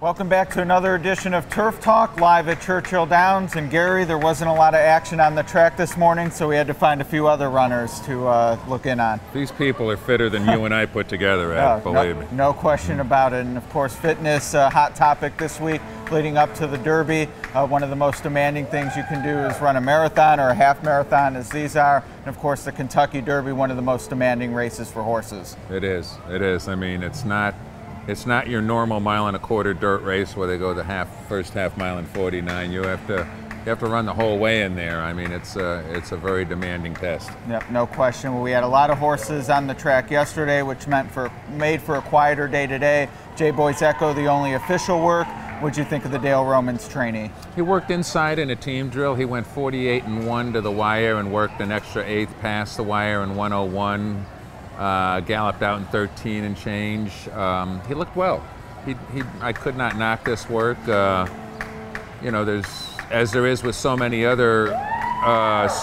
Welcome back to another edition of Turf Talk, live at Churchill Downs. And Gary, there wasn't a lot of action on the track this morning, so we had to find a few other runners to look in on. These people are fitter than you and I put together, Ed, believe me. No question about it. And of course, fitness, hot topic this week leading up to the Derby. One of the most demanding things you can do is run a marathon or a half marathon, as these are. And of course, the Kentucky Derby, one of the most demanding races for horses. It is. It is. I mean, it's not your normal mile-and-a-quarter dirt race where they go the first half mile in 49. You have to run the whole way in there. I mean, it's a very demanding test. Yep, no question. Well, we had a lot of horses on the track yesterday, which made for a quieter day today. J. Boy's Echo, the only official work. What'd you think of the Dale Romans trainee? He worked inside in a team drill. He went 48-1 to the wire and worked an extra eighth past the wire in 101. Galloped out in 13 and change. He looked well. I could not knock this work. You know, as there is with so many other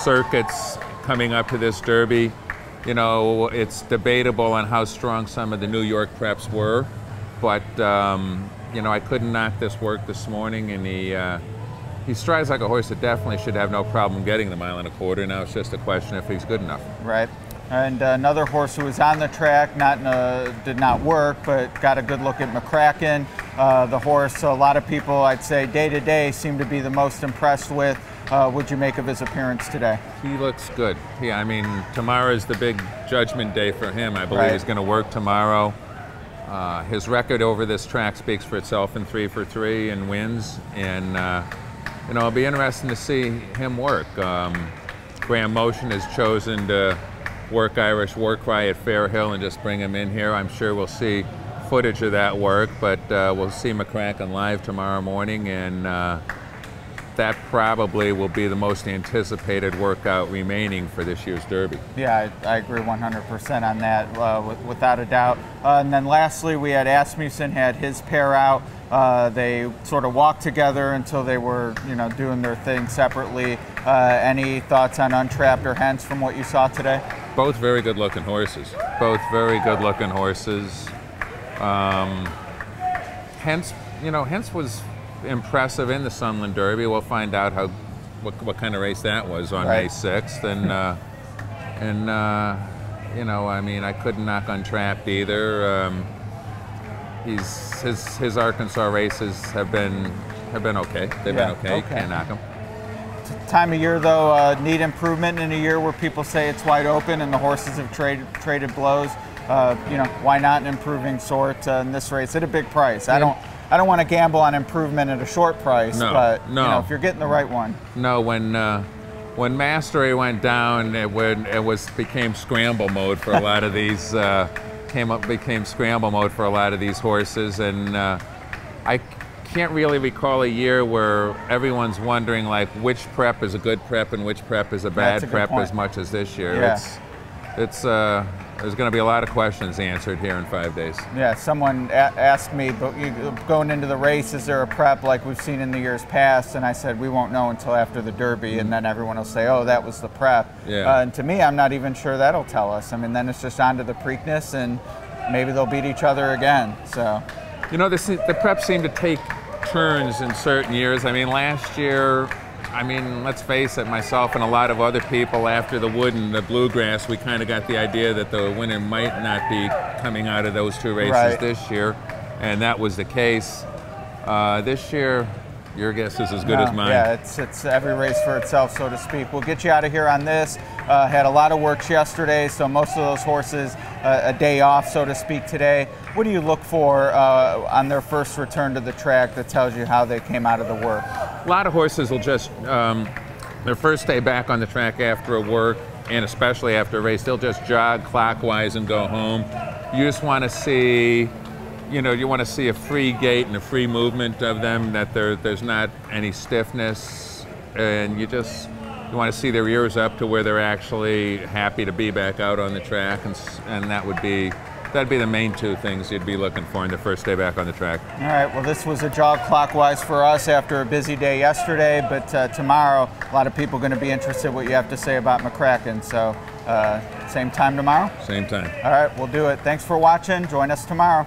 circuits coming up to this Derby, you know, it's debatable on how strong some of the New York preps were, but you know, I couldn't knock this work this morning, and he strides like a horse that definitely should have no problem getting the mile-and-a-quarter. Now it's just a question if he's good enough. Right. And another horse who was on the track, did not work, but got a good look at McCraken. The horse, a lot of people, I'd say, day to day, seem to be the most impressed with. What'd you make of his appearance today? He looks good. Yeah, I mean, tomorrow is the big judgment day for him. I believe he's going to work tomorrow. His record over this track speaks for itself in 3 for 3 and wins. And you know, it'll be interesting to see him work. Graham Motion has chosen to work Irish War Cry at Fair Hill and just bring him in here. I'm sure we'll see footage of that work, but we'll see McCraken live tomorrow morning, and that probably will be the most anticipated workout remaining for this year's Derby. Yeah, I agree 100% on that, without a doubt. And then lastly, we had Asmussen had his pair out. They sort of walked together until they were, you know, doing their thing separately. Any thoughts on Untrapped or Hence from what you saw today? Both very good-looking horses. Both very good-looking horses. Hence was impressive in the Sunland Derby. We'll find out what kind of race that was on May 6th, and you know, I mean, I couldn't knock Untrapped either. His Arkansas races have been okay. They've been okay. Can't knock them. Time of year, though, need improvement in a year where people say it's wide open and the horses have traded blows. You know, why not an improving sort in this race at a big price? I don't want to gamble on improvement at a short price, but you know, if you're getting the right one. No, when Mastery went down, it became scramble mode for a lot of these. Became scramble mode for a lot of these horses, and I can't really recall a year where everyone's wondering like which prep is a good prep and which prep is a bad prep as much as this year. Yeah. There's going to be a lot of questions answered here in 5 days. Yeah, someone asked me, but going into the race, is there a prep like we've seen in the years past? And I said, we won't know until after the Derby, and then everyone will say, oh, that was the prep. Yeah. And to me, I'm not even sure that'll tell us. I mean, then it's just on to the Preakness, and maybe they'll beat each other again. So, you know, the preps seem to take turns in certain years. I mean, last year, I mean, let's face it, myself and a lot of other people, after the Wood and the Bluegrass, we kind of got the idea that the winner might not be coming out of those two races this year, and that was the case. This year, your guess is as good as mine. Yeah, it's every race for itself, so to speak. We'll get you out of here on this. Had a lot of works yesterday, so most of those horses a day off, so to speak, today. What do you look for on their first return to the track that tells you how they came out of the work? A lot of horses will just, their first day back on the track after a work, and especially after a race, they'll just jog clockwise and go home. You just want to see, you know, you want to see a free gait and a free movement of them, that there's not any stiffness, and you want to see their ears up to where they're actually happy to be back out on the track, and that'd be the main two things you'd be looking for in the first day back on the track. All right, well, this was a jog clockwise for us after a busy day yesterday, but tomorrow, a lot of people are going to be interested in what you have to say about McCraken, so same time tomorrow? Same time. All right, we'll do it. Thanks for watching. Join us tomorrow.